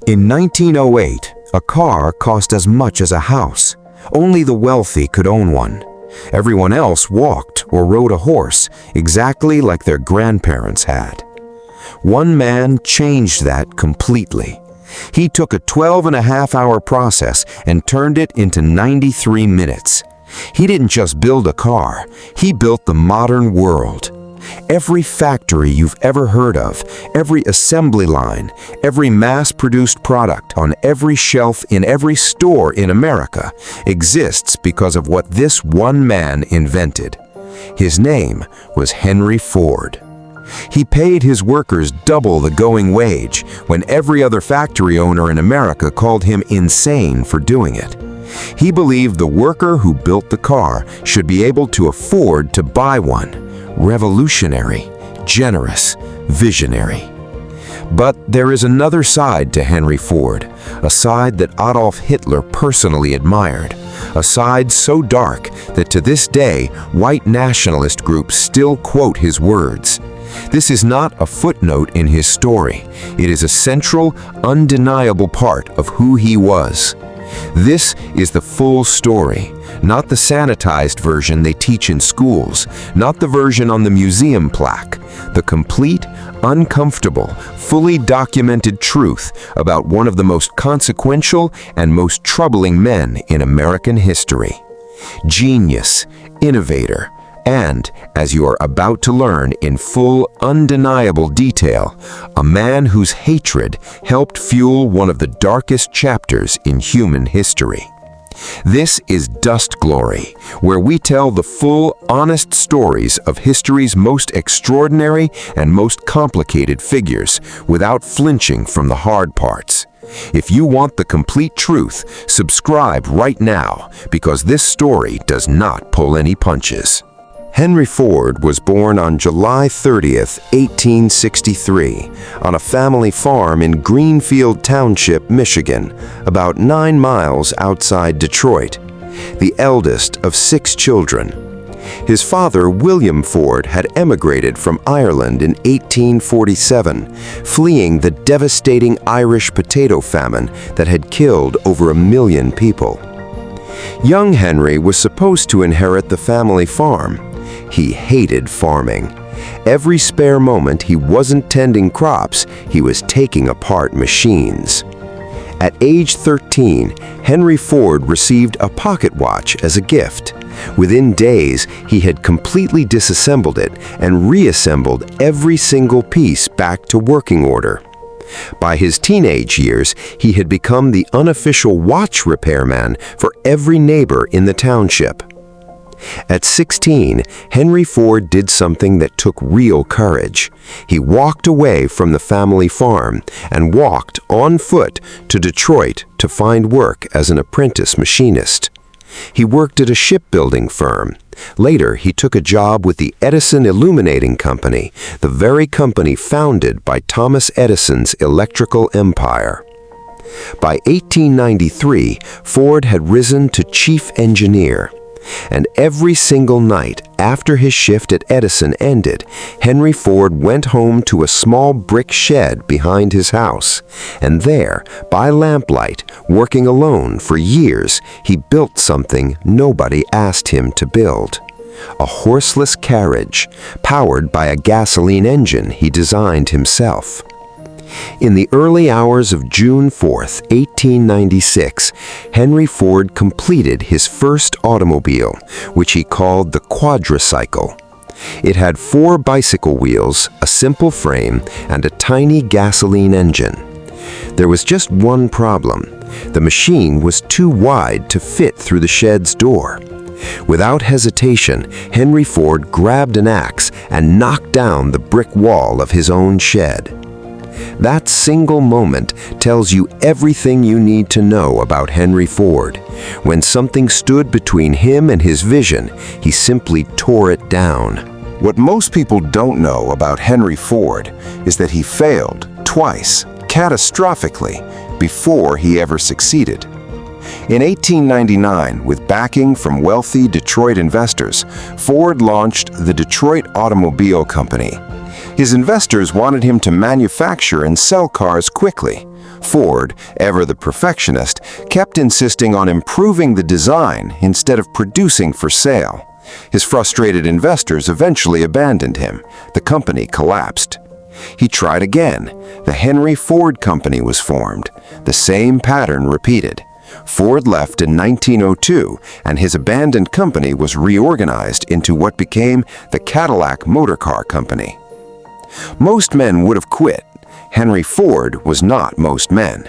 In 1908, a car cost as much as a house. Only the wealthy could own one. Everyone else walked or rode a horse, exactly like their grandparents had. One man changed that completely. He took a 12-and-a-half-hour process and turned it into 93 minutes. He didn't just build a car, he built the modern world. Every factory you've ever heard of, every assembly line, every mass-produced product on every shelf in every store in America exists because of what this one man invented. His name was Henry Ford. He paid his workers double the going wage when every other factory owner in America called him insane for doing it. He believed the worker who built the car should be able to afford to buy one. Revolutionary, generous, visionary. But there is another side to Henry Ford, a side that Adolf Hitler personally admired, a side so dark that to this day white nationalist groups still quote his words. This is not a footnote in his story. It is a central, undeniable part of who he was. This is the full story, not the sanitized version they teach in schools, not the version on the museum plaque, the complete, uncomfortable, fully documented truth about one of the most consequential and most troubling men in American history. Genius, innovator, and, as you are about to learn in full, undeniable detail, a man whose hatred helped fuel one of the darkest chapters in human history. This is Dust Glory, where we tell the full, honest stories of history's most extraordinary and most complicated figures, without flinching from the hard parts. If you want the complete truth, subscribe right now, because this story does not pull any punches. Henry Ford was born on July 30th, 1863, on a family farm in Greenfield Township, Michigan, about 9 miles outside Detroit, the eldest of 6 children. His father, William Ford, had emigrated from Ireland in 1847, fleeing the devastating Irish potato famine that had killed over 1 million people. Young Henry was supposed to inherit the family farm. He hated farming. Every spare moment he wasn't tending crops, he was taking apart machines. At age 13, Henry Ford received a pocket watch as a gift. Within days, he had completely disassembled it and reassembled every single piece back to working order. By his teenage years, he had become the unofficial watch repairman for every neighbor in the township. At 16, Henry Ford did something that took real courage. He walked away from the family farm and walked on foot to Detroit to find work as an apprentice machinist. He worked at a shipbuilding firm. Later, he took a job with the Edison Illuminating Company, the very company founded by Thomas Edison's electrical empire. By 1893, Ford had risen to chief engineer. And every single night after his shift at Edison ended, Henry Ford went home to a small brick shed behind his house. And there, by lamplight, working alone for years, he built something nobody asked him to build. A horseless carriage, powered by a gasoline engine he designed himself. In the early hours of June 4, 1896, Henry Ford completed his first automobile, which he called the quadricycle. It had 4 bicycle wheels, a simple frame, and a tiny gasoline engine. There was just one problem. The machine was too wide to fit through the shed's door. Without hesitation, Henry Ford grabbed an axe and knocked down the brick wall of his own shed. That single moment tells you everything you need to know about Henry Ford. When something stood between him and his vision, he simply tore it down. What most people don't know about Henry Ford is that he failed twice, catastrophically, before he ever succeeded. In 1899, with backing from wealthy Detroit investors, Ford launched the Detroit Automobile Company. His investors wanted him to manufacture and sell cars quickly. Ford, ever the perfectionist, kept insisting on improving the design instead of producing for sale. His frustrated investors eventually abandoned him. The company collapsed. He tried again. The Henry Ford Company was formed. The same pattern repeated. Ford left in 1902, and his abandoned company was reorganized into what became the Cadillac Motor Car Company. Most men would have quit. Henry Ford was not most men.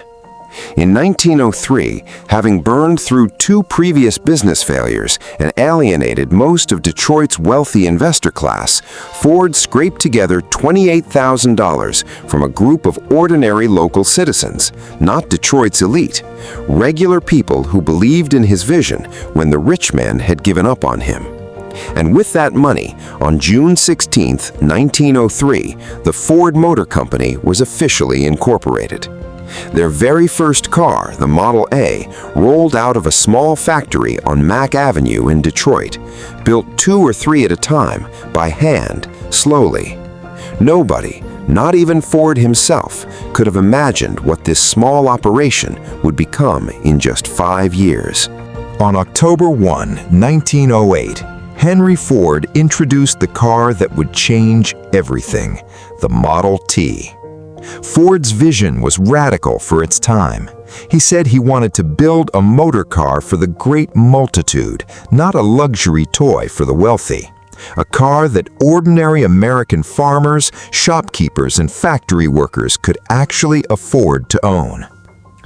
In 1903, having burned through 2 previous business failures and alienated most of Detroit's wealthy investor class, Ford scraped together $28,000 from a group of ordinary local citizens, not Detroit's elite, regular people who believed in his vision when the rich man had given up on him. And with that money, on June 16, 1903, the Ford Motor Company was officially incorporated. Their very first car, the Model A, rolled out of a small factory on Mack Avenue in Detroit, built 2 or 3 at a time, by hand, slowly. Nobody, not even Ford himself, could have imagined what this small operation would become in just 5 years. On October 1, 1908, Henry Ford introduced the car that would change everything, the Model T. Ford's vision was radical for its time. He said he wanted to build a motor car for the great multitude, not a luxury toy for the wealthy. A car that ordinary American farmers, shopkeepers, and factory workers could actually afford to own.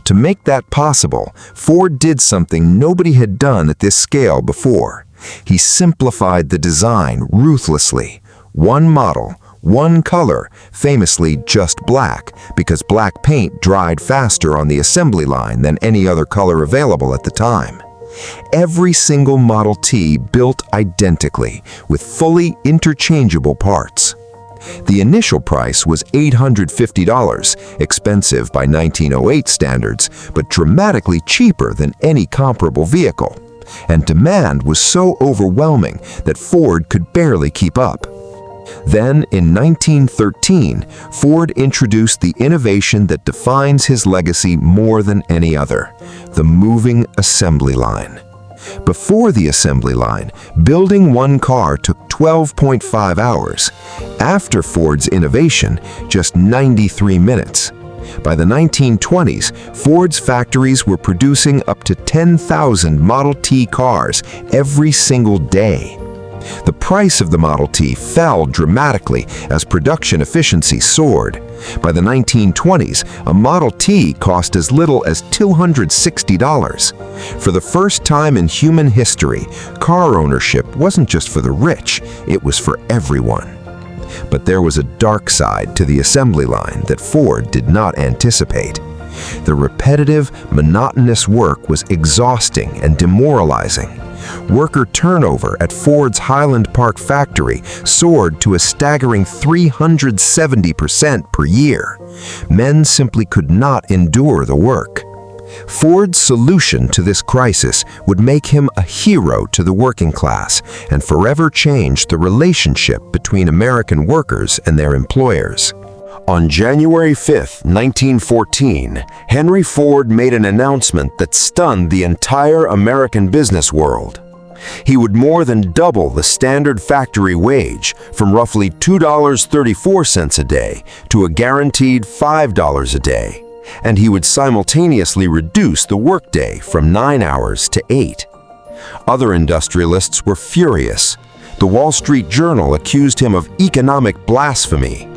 To make that possible, Ford did something nobody had done at this scale before. He simplified the design ruthlessly. One model, one color, famously just black, because black paint dried faster on the assembly line than any other color available at the time. Every single Model T built identically, with fully interchangeable parts. The initial price was $850, expensive by 1908 standards, but dramatically cheaper than any comparable vehicle. And demand was so overwhelming that Ford could barely keep up. Then, in 1913, Ford introduced the innovation that defines his legacy more than any other, the moving assembly line. Before the assembly line, building one car took 12.5 hours. After Ford's innovation, just 93 minutes. By the 1920s, Ford's factories were producing up to 10,000 Model T cars every single day. The price of the Model T fell dramatically as production efficiency soared. By the 1920s, a Model T cost as little as $260. For the first time in human history, car ownership wasn't just for the rich, it was for everyone. But there was a dark side to the assembly line that Ford did not anticipate. The repetitive, monotonous work was exhausting and demoralizing. Worker turnover at Ford's Highland Park factory soared to a staggering 370% per year. Men simply could not endure the work. Ford's solution to this crisis would make him a hero to the working class and forever change the relationship between American workers and their employers. On January 5, 1914, Henry Ford made an announcement that stunned the entire American business world. He would more than double the standard factory wage from roughly $2.34 a day to a guaranteed $5 a day, and he would simultaneously reduce the workday from 9 hours to 8. Other industrialists were furious. The Wall Street Journal accused him of economic blasphemy.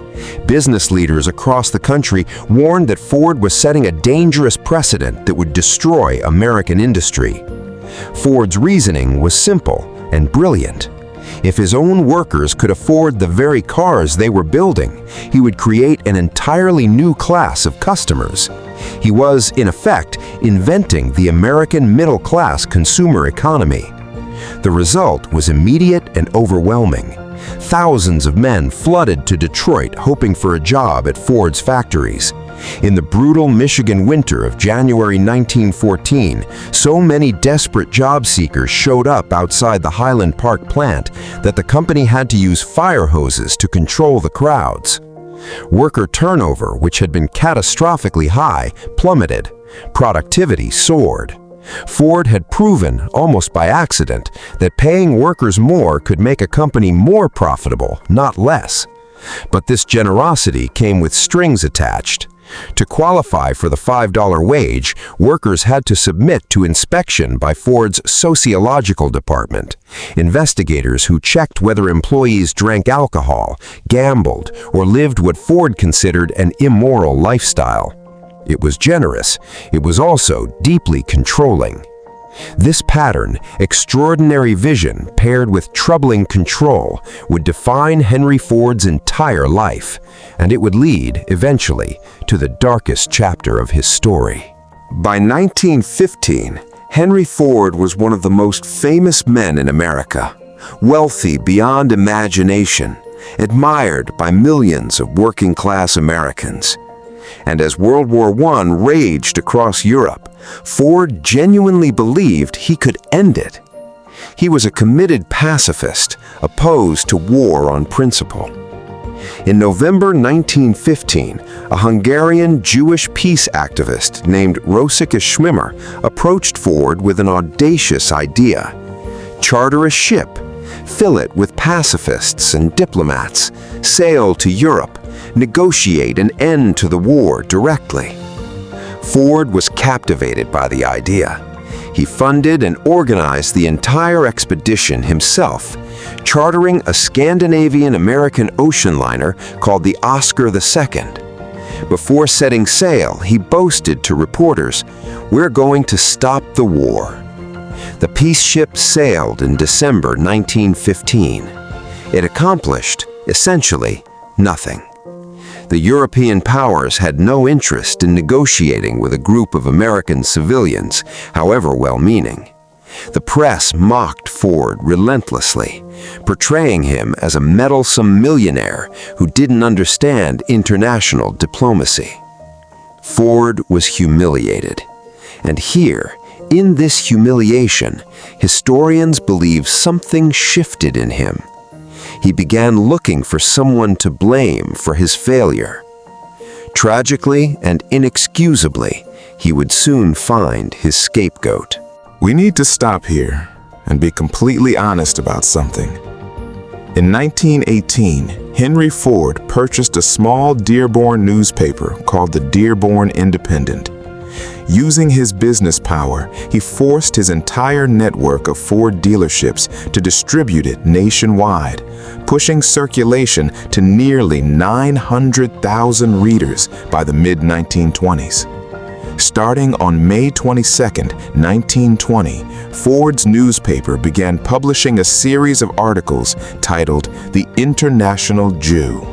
Business leaders across the country warned that Ford was setting a dangerous precedent that would destroy American industry. Ford's reasoning was simple and brilliant. If his own workers could afford the very cars they were building, he would create an entirely new class of customers. He was, in effect, inventing the American middle-class consumer economy. The result was immediate and overwhelming. Thousands of men flooded to Detroit hoping for a job at Ford's factories. In the brutal Michigan winter of January 1914, so many desperate job seekers showed up outside the Highland Park plant that the company had to use fire hoses to control the crowds. Worker turnover, which had been catastrophically high, plummeted. Productivity soared. Ford had proven, almost by accident, that paying workers more could make a company more profitable, not less. But this generosity came with strings attached. To qualify for the $5 wage, workers had to submit to inspection by Ford's sociological department, investigators who checked whether employees drank alcohol, gambled, or lived what Ford considered an immoral lifestyle. It was generous. It was also deeply controlling. This pattern, extraordinary vision paired with troubling control, would define Henry Ford's entire life, and it would lead, eventually, to the darkest chapter of his story. By 1915, Henry Ford was one of the most famous men in America, wealthy beyond imagination, admired by millions of working-class Americans. And as World War I raged across Europe, Ford genuinely believed he could end it. He was a committed pacifist, opposed to war on principle. In November 1915, a Hungarian Jewish peace activist named Rosika Schwimmer approached Ford with an audacious idea: charter a ship, fill it with pacifists and diplomats, sail to Europe, negotiate an end to the war directly. Ford was captivated by the idea. He funded and organized the entire expedition himself, chartering a Scandinavian-American ocean liner called the Oscar II. Before setting sail, he boasted to reporters, "We're going to stop the war." The peace ship sailed in December 1915. It accomplished, essentially, nothing. The European powers had no interest in negotiating with a group of American civilians, however well-meaning. The press mocked Ford relentlessly, portraying him as a meddlesome millionaire who didn't understand international diplomacy. Ford was humiliated. And here, in this humiliation, historians believe something shifted in him. He began looking for someone to blame for his failure. Tragically and inexcusably, he would soon find his scapegoat. We need to stop here and be completely honest about something. In 1918, Henry Ford purchased a small Dearborn newspaper called the Dearborn Independent. Using his business power, he forced his entire network of Ford dealerships to distribute it nationwide, pushing circulation to nearly 900,000 readers by the mid-1920s. Starting on May 22, 1920, Ford's newspaper began publishing a series of articles titled The International Jew.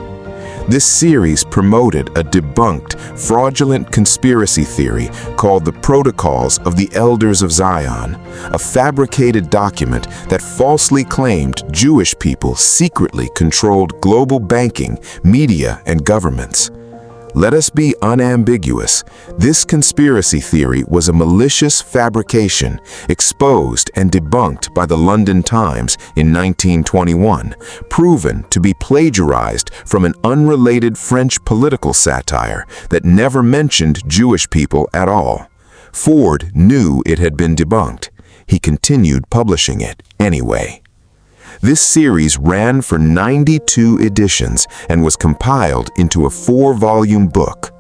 This series promoted a debunked, fraudulent conspiracy theory called the Protocols of the Elders of Zion, a fabricated document that falsely claimed Jewish people secretly controlled global banking, media, and governments. Let us be unambiguous. This conspiracy theory was a malicious fabrication, exposed and debunked by the London Times in 1921, proven to be plagiarized from an unrelated French political satire that never mentioned Jewish people at all. Ford knew it had been debunked. He continued publishing it anyway. This series ran for 92 editions and was compiled into a 4-volume book.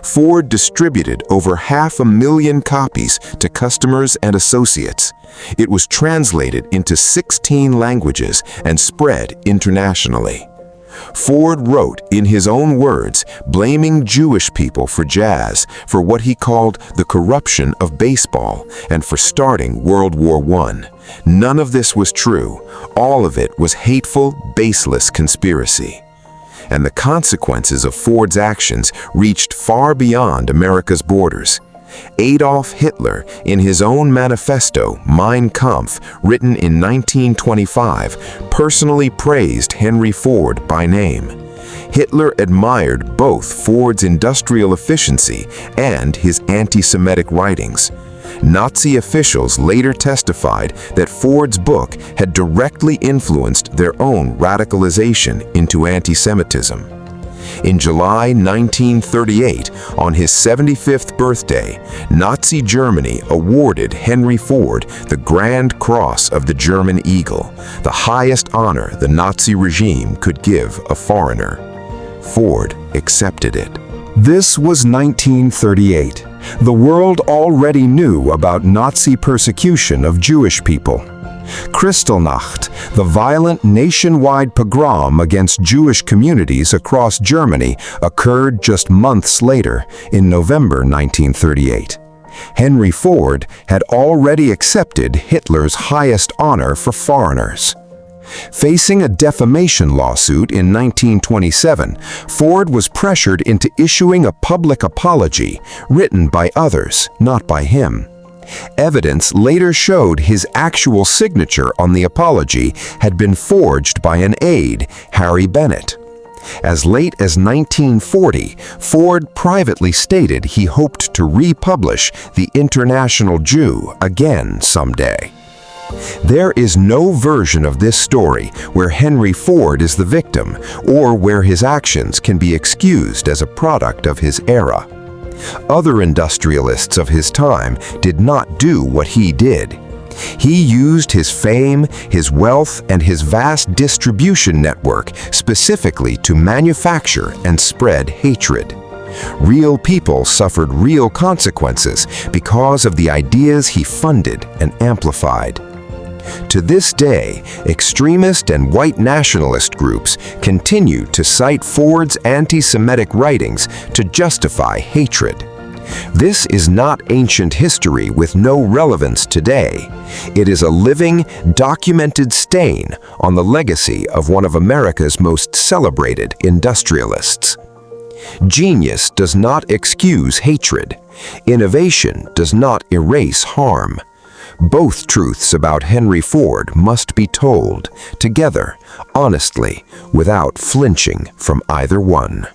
Ford distributed over 500,000 copies to customers and associates. It was translated into 16 languages and spread internationally. Ford wrote, in his own words, blaming Jewish people for jazz, for what he called the corruption of baseball, and for starting World War I. None of this was true. All of it was hateful, baseless conspiracy. And the consequences of Ford's actions reached far beyond America's borders. Adolf Hitler, in his own manifesto, Mein Kampf, written in 1925, personally praised Henry Ford by name. Hitler admired both Ford's industrial efficiency and his anti-Semitic writings. Nazi officials later testified that Ford's book had directly influenced their own radicalization into anti-Semitism. In July 1938, on his 75th birthday, Nazi Germany awarded Henry Ford the Grand Cross of the German Eagle, the highest honor the Nazi regime could give a foreigner. Ford accepted it. This was 1938. The world already knew about Nazi persecution of Jewish people. Kristallnacht, the violent nationwide pogrom against Jewish communities across Germany, occurred just months later, in November 1938. Henry Ford had already accepted Hitler's highest honor for foreigners. Facing a defamation lawsuit in 1927, Ford was pressured into issuing a public apology, written by others, not by him. Evidence later showed his actual signature on the apology had been forged by an aide, Harry Bennett. As late as 1940, Ford privately stated he hoped to republish The International Jew again someday. There is no version of this story where Henry Ford is the victim or where his actions can be excused as a product of his era. Other industrialists of his time did not do what he did. He used his fame, his wealth, and his vast distribution network specifically to manufacture and spread hatred. Real people suffered real consequences because of the ideas he funded and amplified. To this day, extremist and white nationalist groups continue to cite Ford's anti-Semitic writings to justify hatred. This is not ancient history with no relevance today. It is a living, documented stain on the legacy of one of America's most celebrated industrialists. Genius does not excuse hatred. Innovation does not erase harm. Both truths about Henry Ford must be told, together, honestly, without flinching from either one.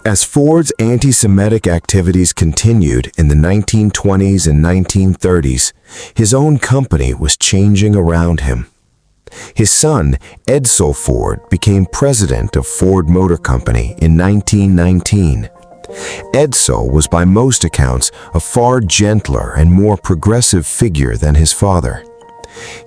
As Ford's anti-Semitic activities continued in the 1920s and 1930s, his own company was changing around him. His son, Edsel Ford, became president of Ford Motor Company in 1919. Edsel was by most accounts a far gentler and more progressive figure than his father.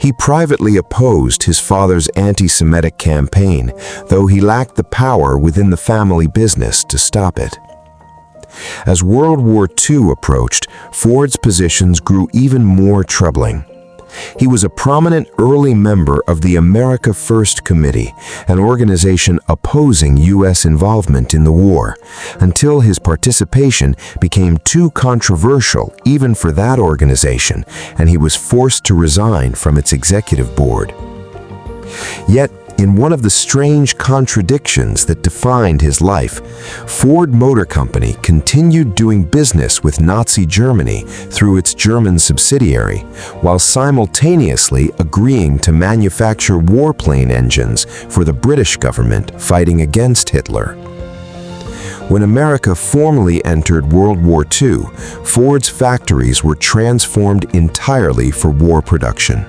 He privately opposed his father's anti-Semitic campaign, though he lacked the power within the family business to stop it. As World War II approached, Ford's positions grew even more troubling. He was a prominent early member of the America First Committee, an organization opposing U.S. involvement in the war, until his participation became too controversial even for that organization, and he was forced to resign from its executive board. Yet, in one of the strange contradictions that defined his life, Ford Motor Company continued doing business with Nazi Germany through its German subsidiary, while simultaneously agreeing to manufacture warplane engines for the British government fighting against Hitler. When America formally entered World War II, Ford's factories were transformed entirely for war production.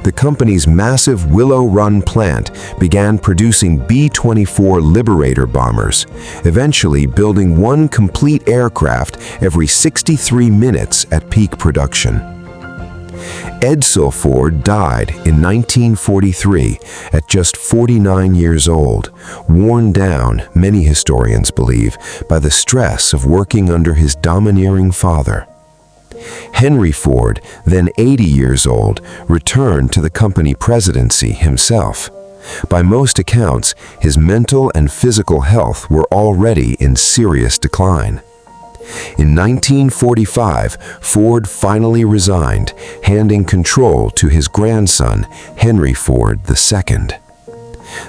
The company's massive Willow Run plant began producing B-24 Liberator bombers, eventually building one complete aircraft every 63 minutes at peak production. Edsel Ford died in 1943 at just 49 years old, worn down, many historians believe, by the stress of working under his domineering father. Henry Ford, then 80 years old, returned to the company presidency himself. By most accounts, his mental and physical health were already in serious decline. In 1945, Ford finally resigned, handing control to his grandson, Henry Ford II.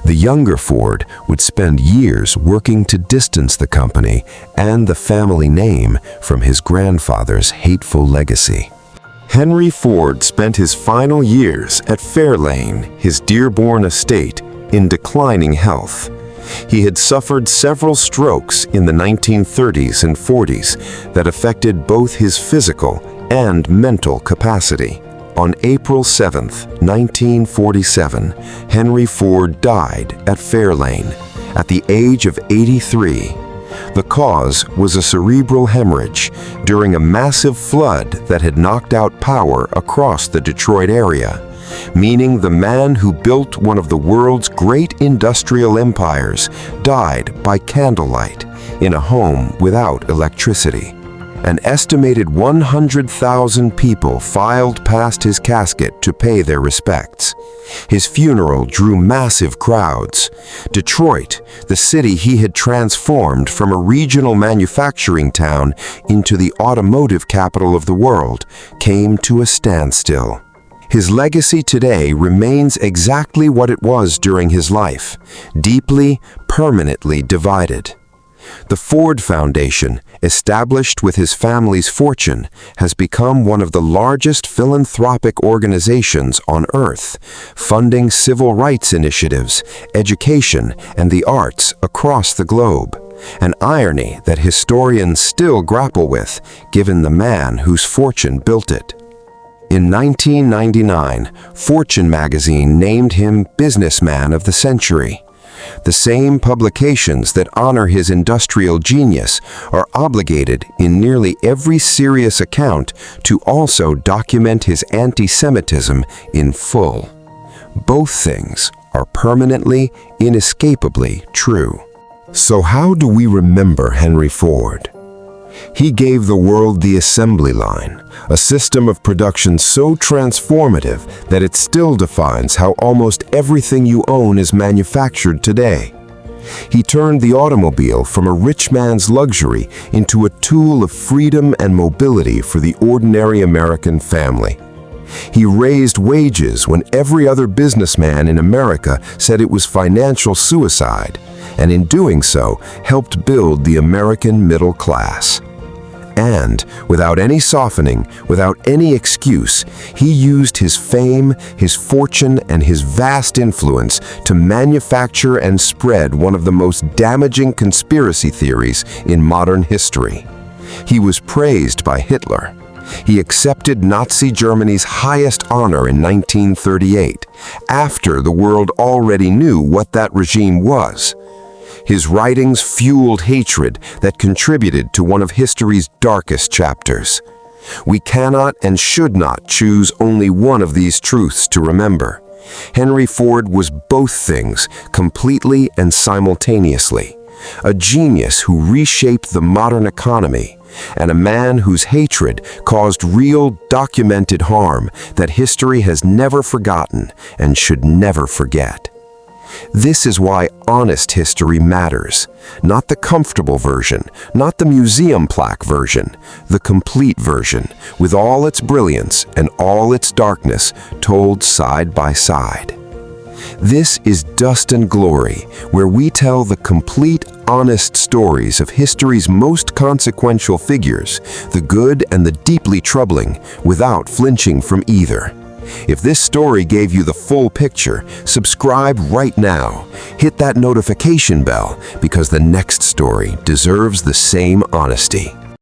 The younger Ford would spend years working to distance the company and the family name from his grandfather's hateful legacy. Henry Ford spent his final years at Fairlane, his Dearborn estate, in declining health. He had suffered several strokes in the 1930s and 40s that affected both his physical and mental capacity. On April 7, 1947, Henry Ford died at Fairlane, at the age of 83. The cause was a cerebral hemorrhage during a massive flood that had knocked out power across the Detroit area, meaning the man who built one of the world's great industrial empires died by candlelight in a home without electricity. An estimated 100,000 people filed past his casket to pay their respects. His funeral drew massive crowds. Detroit, the city he had transformed from a regional manufacturing town into the automotive capital of the world, came to a standstill. His legacy today remains exactly what it was during his life, deeply, permanently divided. The Ford Foundation, established with his family's fortune, has become one of the largest philanthropic organizations on Earth, funding civil rights initiatives, education, and the arts across the globe. An irony that historians still grapple with, given the man whose fortune built it. In 1999, Fortune magazine named him Businessman of the Century. The same publications that honor his industrial genius are obligated in nearly every serious account to also document his antisemitism in full. Both things are permanently, inescapably true. So how do we remember Henry Ford? He gave the world the assembly line, a system of production so transformative that it still defines how almost everything you own is manufactured today. He turned the automobile from a rich man's luxury into a tool of freedom and mobility for the ordinary American family. He raised wages when every other businessman in America said it was financial suicide, and in doing so, helped build the American middle class. And, without any softening, without any excuse, he used his fame, his fortune, and his vast influence to manufacture and spread one of the most damaging conspiracy theories in modern history. He was praised by Hitler. He accepted Nazi Germany's highest honor in 1938, after the world already knew what that regime was. His writings fueled hatred that contributed to one of history's darkest chapters. We cannot and should not choose only one of these truths to remember. Henry Ford was both things, completely and simultaneously. A genius who reshaped the modern economy, and a man whose hatred caused real, documented harm that history has never forgotten and should never forget. This is why honest history matters. Not the comfortable version, not the museum plaque version, the complete version, with all its brilliance and all its darkness told side by side. This is Dust and Glory, where we tell the complete, honest stories of history's most consequential figures, the good and the deeply troubling, without flinching from either. If this story gave you the full picture, subscribe right now. Hit that notification bell because the next story deserves the same honesty.